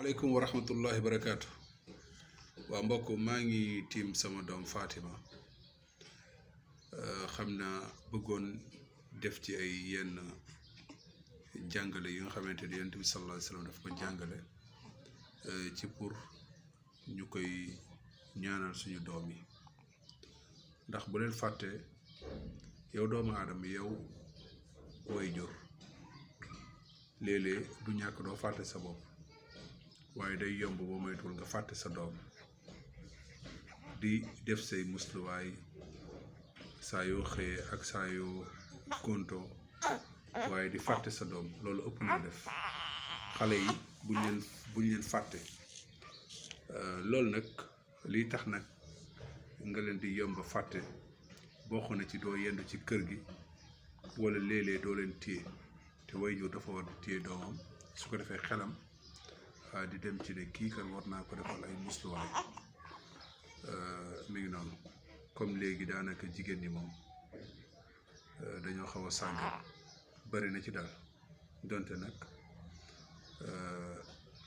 aleykum wa rahmatullahi barakaatu. waa mbokk maa ngi tiim sama doom Fatima xam naa bëggoon def ci ay yenn jàngale yi nga xamante ni Yonent bi sallallahu alayhi wa sallam daf ko jàngale ci pour ñu koy ñaanal suñu doom yi, ndax bu leen fàtte yow doomu aadama yow way jur léeg-léeg du ñàkk doo fàtte sa bopp, waaye day yomb boo moytuwul nga fàtte sa doom di def say musluwaay saa yoo xëyee ak saa yoo gontoo, waaye di fàtte sa doom loolu ëpp na def. xale yi buñ leen fàtte loolu nag lii tax nag nga leen di yomb a fàtte bokk na ci doo yendu ci kër gi, wala léeg-léeg doo leen téye, te waajur dafa war di téye doomam su ko defee xelam di dem ci ne kii kan war naa ko defal ay musluwaay. mi ngi noonu, comme léegi daanaka jigéen ñi moom dañoo xaw a sàggan, bari na ci daal, donte nag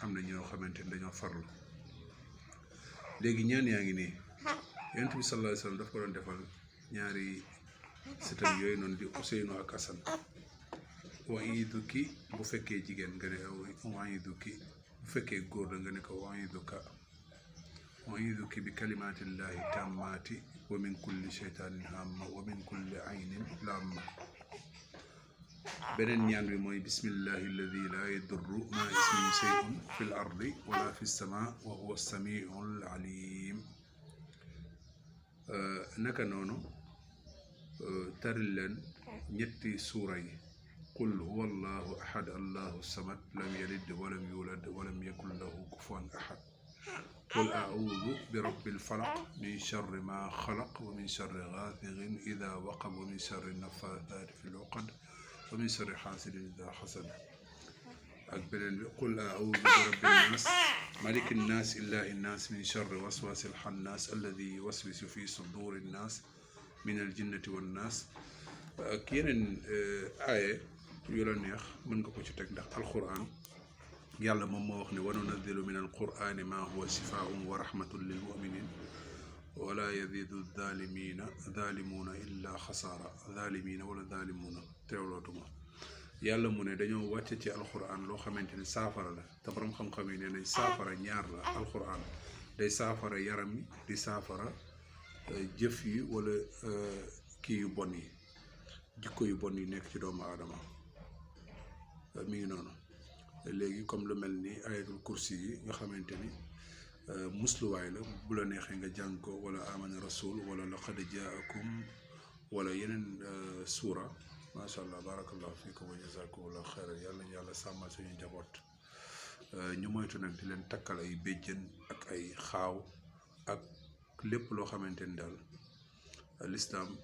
am na ñoo xamante ni dañoo farlu. léegi ñaan yaa ngi nii, Yonent bi sallallahu alayhi wa sallam daf ko doon defal ñaari sëtam yooyu noonu di Ousseynou ak Assane. wa'iduki bu fekkee jigéen nga ne wa'iduki, bu fekkee góor la nga ne ko wa'iduki bi kalimatillahi tammati wa min kulli shaytanin hamma wa min kulli aynin lamma. beneen ñaan bi mooy bismillahi alladi la yadurru ma ismihi shay'un fil ardi wala fis sama wa huwa samiul alim. naka noonu taril leen ñetti suura yi: qul huwa allahu ahad allahu samad lam yalid walam yulad walam yakun lahu kufuwan ahad. qul a'udhu bi rabbil falaq min sharri ma khalaq wa min sharri ghasiqin idha waqab wa min sharri naffathati fil 'uqad wa min sharri hasidin idha hasad. ak beneen bi qul a'udhu bi rabbin nas malikin nas ilahin nas min sharri waswasil khannas alladhi yuwaswisu fi sudurin nas min al jinnati wan nas. ak yeneen aaye yu la neex mën nga ko ci teg, ndax alquran yàlla moom moo wax ne wa nunazzilu min alqurani ma huwa shifaa'un wa rahmatun lil muminin wala yazidu zalimuna illa xasaara. zalimina wala zalimuna teewlootuma. yàlla mu ne dañoo wàcce ci alquran loo xamante ni saafara la, te borom xam-xam yi nee nañ saafara ñaar la. alquran day saafara yaram yi, di saafara jëf yi wala kii yu bon yi, jikko yu bon yi nekk ci doomu aadama. mi ngi noonu. léegi comme lu mel ni ayatul kursi yi nga xamante ni musluwaay la, bu la neexee nga jàng ko, wala amana rasul, wala laqad jaakum, wala yeneen suura. macha allah, barakallahu fiikum wa jazakumullahu xayran. yàlla sàmmal suñu njaboot. ñu moytu nag di leen takkal ay béjjën ak ay xaaw ak lépp loo xamante ni daal lislaam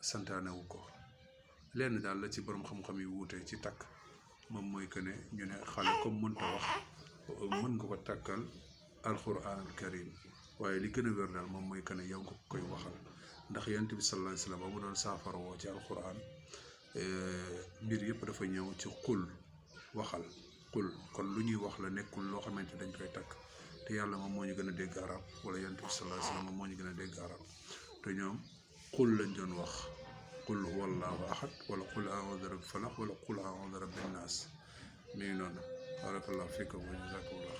santaanewu ko. lenn daal la ci borom xam-xam yi wuute ci takk, moom mooy que ne ñu ne xale comme mënta wax mën nga ko takkal alquran al karim, waaye li gën a wér daal moom mooy que ne yow nga koy waxal, ndax Yonent bi sallallahu alayhi wa sallam ba mu doon saafara woo ci alquran mbir yëpp dafa ñëw ci qul, waxal qul. kon lu ñuy wax la, nekkul loo xamante dañ koy takk, te yàlla moom moo ñu gën a dégg arab, wala Yonent bi sallallahu alayhi wa sallam moom moo ñu gën a dégg arab, te ñoom qul lañ doon wax. qul huwa allahu ahad, wala qul a'udhu bi rabbil falaq, wala qul a'udhu bi rabbin nas. mi ngi noonu. barakallahu fikum wa jazakumullah.